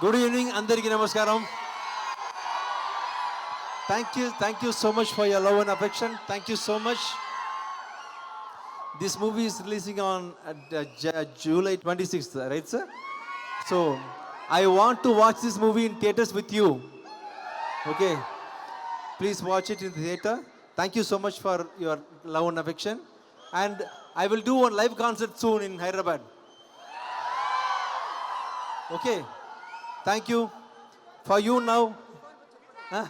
Good evening, Andariki Namaskaram. Thank you so much for your love and affection. Thank you so much. This movie is releasing on July 26th, right, sir? So, I want to watch this movie in theaters with you. Okay, please watch it in the theater. Thank you so much for your love and affection. And I will do one live concert soon in Hyderabad. Okay, thank you. For you now. Huh?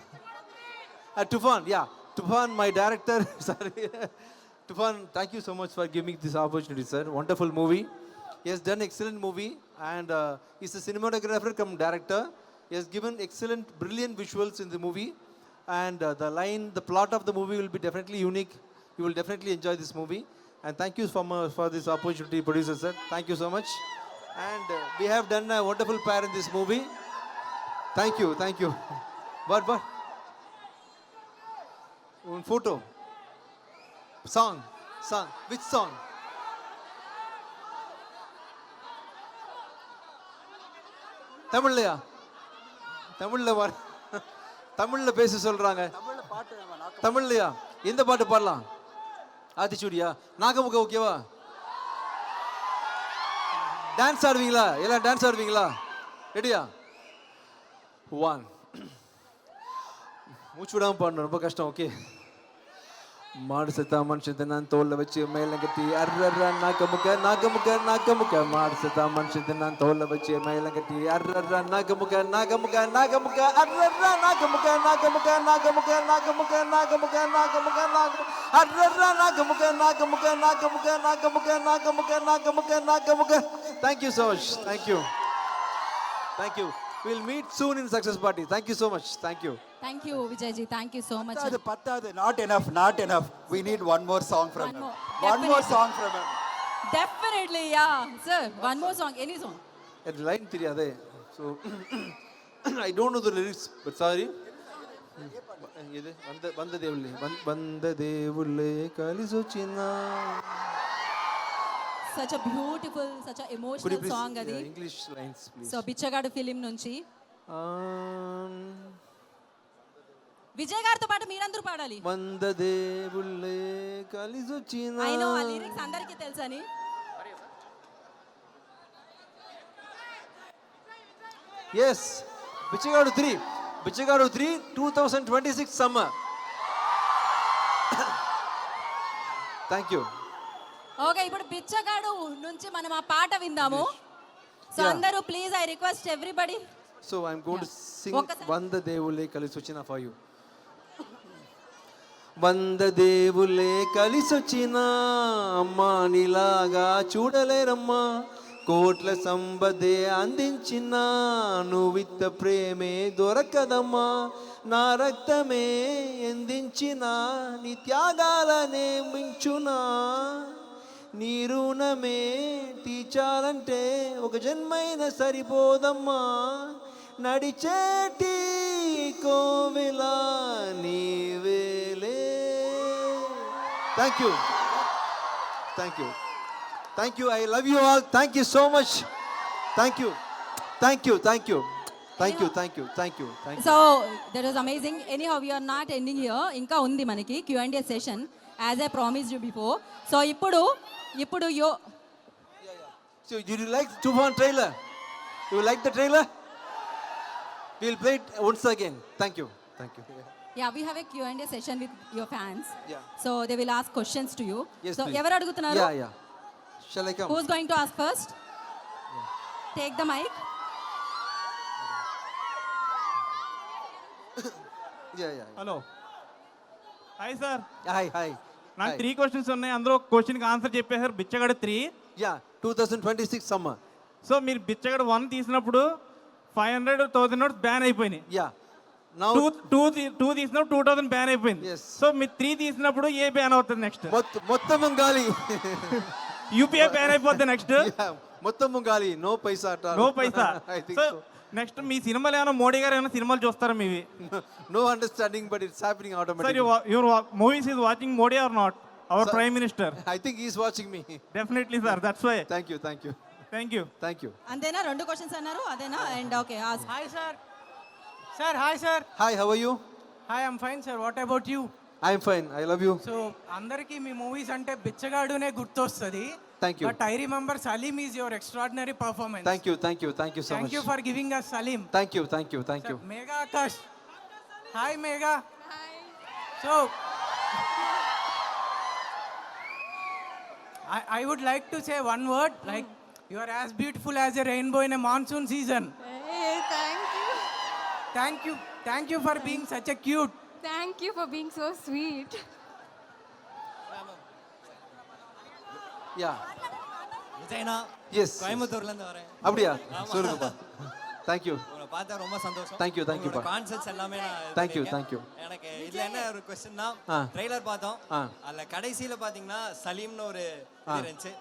Tufan, yeah. Tufan, my director. Sorry. Tufan, thank you so much for giving me this opportunity, sir. Wonderful movie. He has done excellent movie and he's a cinematographer come director. He has given excellent, brilliant visuals in the movie. And the plot of the movie will be definitely unique. You will definitely enjoy this movie. And thank you for this opportunity, producer, sir. Thank you so much. And we have done a wonderful pair in this movie. Thank you, thank you. What? Un photo. Song. Which song? தமிழ்லையா? தமிழ்ல பேச சொல்றாங்க. தமிழ்லையா? எந்த பாட்டு பாடலாம்? ஆத்திச்சூடியா? நாகமுக ஓகேவா? Dance ஆடுவீங்களா? எல்லாம் dance ஆடுவீங்களா? ரெடியா? 1 மூச்சு விடாம பாடணும், ரொம்ப கஷ்டம். ஓகே. மாடு செத்தா மனுஷன் நான் தோல்ல வச்சு மேல கட்டி அர்ரர்ரா நாகமுக மாடு செத்தா மனுஷன் நான் தோல்ல வச்சு மேல கட்டி அர்ரர்ரா நாகமுக அர்ரர்ரா நாகமுக அர்ரர்ரா நாகமுக. Thank you so much. Thank you. We'll meet soon in Success Party. Thank you so much. Thank you. Thank you, Vijayji. Thank you so much. Pattadu, not enough. We need one more song from him. One more song from him. Definitely, yeah. Sir, one more song. Any song. That line theriyadhe. So I don't know the lyrics, but sorry. இது வந்த தேவுல்லே கலிசொச்சினா. Such a beautiful, such a emotional song adi. English lines, please. So Bichagadu film నుంచి విజయ్ గారితో పాటు మీరందరూ పాడాలి. వంద దేవుళ్ళే కలిసొచ్చినా. I know ఆ లిరిక్స్ అందరికీ తెలుసని. Yes, Bichagadu 3 2026 summer. Thank you. Okay, ఇప్పుడు బిచ్చగాడు నుంచి మనం ఆ పాట విందాము. సో అందరూ please, I request everybody. So I'm going to sing వంద దేవుళ్ళే కలిసొచ్చినా for you. వంద దేవుళ్ళే కలిసొచ్చినా అమ్మా నీలాగా చూడలేరమ్మా, కోట్ల సంపదే అందించిన నువ్విత్త ప్రేమే దొరకదమ్మా, నా రక్తమే ఎందించిన నీ త్యాగాలనే మించునా, నీ రుణమే తీర్చాలంటే ఒక జన్మైన సరిపోదమ్మా, నడిచేటి కోవెల నీవేలే. Thank you. I love you all. Thank you so much. Thank you. So that was amazing. Anyhow we are not ending here. ఇంకా ఉంది మనకి Q&A session as I promised you before. So ఇప్పుడు So did you like Tufan trailer? You like the trailer? We'll play it once again. Thank you. Yeah, we have a Q&A session with your fans. Yeah. So they will ask questions to you. Yes, So please. ఎవరు అడుగుతున్నారు? Yeah. Shall I come? Who's going to ask first? Take the mic. Yeah. Hello, hi sir. Hi. నాకు 3 questions ఉన్నాయి. అందులో క్వశ్చన్కి answer చెప్పేశారు. బిచ్చగాడు 3. Yeah, 2026 summer. So మీరు బిచ్చగాడు 1 తీసినప్పుడు 500,000 notes ban అయిపోయినాయి. Yeah. Now 2 తీసినప్పుడు 2,000 బ్యాన్ అయిపోయింది. Yes. సో మీరు 3 తీసినప్పుడు ఏ బ్యాన్ అవుతుంది నెక్స్ట్? మొత్తం గాలి. యూపీఐ బ్యాన్ అయిపోద్ది నెక్స్ట్. మొత్తం గాలి. No paisa. I think so. Next మీ సినిమాలు ఏమైనా మోడీ గారు ఏమైనా సినిమాలు చూస్తారా మీవి? No understanding, but it's happening sir, automatically. Your movies is watching Modi or not? Our prime minister. I think he's watching me. Definitely, sir. That's why. Thank you. Thank you. Thank you. అంతేనా? 2 questions అన్నారు అదేనా? And okay ask. Hi, sir. Sir, hi, sir. Hi, how are you? Hi, I'm fine, sir. What about you? I'm fine. I love you. So అందరికీ మీ movies అంటే బిచ్చగాడునే గుర్తొస్తుంది. Thank you. But I remember Saleem is your extraordinary performance. Thank you. Thank you. Thank you so thank much. You for giving us Saleem. Thank you. Thank you. Thank you. Megha Akash. Hi Megha. So I would like to say one word, like you are as beautiful as a rainbow in a monsoon season. Hey, thank you. Thank you. Thank you for being such a cute. Thank you for being so sweet. Yeah. விஜய்னா Yes. கோயம்புத்தூர்ல இருந்து வரேன். அப்படியா? சொல்லுங்கப்பா. Thank you. உங்களை பார்த்தா ரொம்ப சந்தோஷம். Thank you, thank you, உங்களோட பா. கான்செப்ட்ஸ் எல்லாமே நான் இது Thank you, பண்ணியிருக்கேன். thank you. எனக்கு இதுல என்ன ஒரு கொஸ்டின்னா ஆ. ட்ரெய்லர் பார்த்தோம். ஆ. அதுல கடைசியில பாத்தீங்கன்னா சலீம்னு ஒரு இது இருந்துச்சு.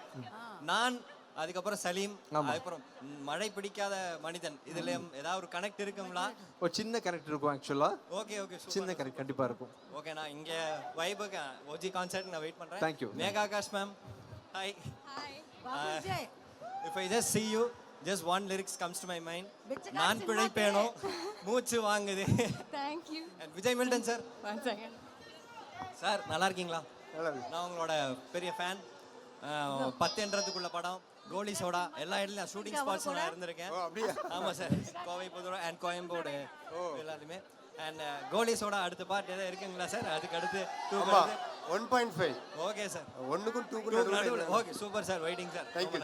நான் அதுக்கப்புறம் சலீம் அதுக்கப்புறம் மழை பிடிக்காத மனிதன் இதுல ஏதாவது ஒரு கனெக்ட் இருக்குங்களா? ஒரு சின்ன கனெக்ட் இருக்கும் ஆக்சுவலா. ஓகே ஓகே சின்ன கனெக்ட் கண்டிப்பா இருக்கும். ஓகே நான் இங்க வைபுக்கு ஓஜி கான்சர்ட் நான் வெயிட் பண்றேன். Thank you. Megha Akash ma'am hi. Hi. If I just see you, just one lyrics comes to my mind. நான் பிழைப்பேனோ மூச்சு வாங்குது. Thank you. And Vijay Milton sir. One second. Sir நல்லா இருக்கீங்களா? நல்லா இருக்கு. நான் உங்களோட பெரிய ஃபேன். 10 என்றதுக்குள்ள படம் கோலி சோடா எல்லா இடத்துலயும் நான் ஷூட்டிங் ஸ்பாட்ஸ் நான் இருந்திருக்கேன். ஆமா சார் கோவை புதூர் அண்ட் கோயம்போடு எல்லாருமே. அண்ட் கோலி சோடா அடுத்த பார்ட் ஏதாவது இருக்குங்களா சார்? அதுக்கு அடுத்து 1.5 ஓகே சார். 1க்கும் 2க்கும் okay super sir waiting sir. Thank you.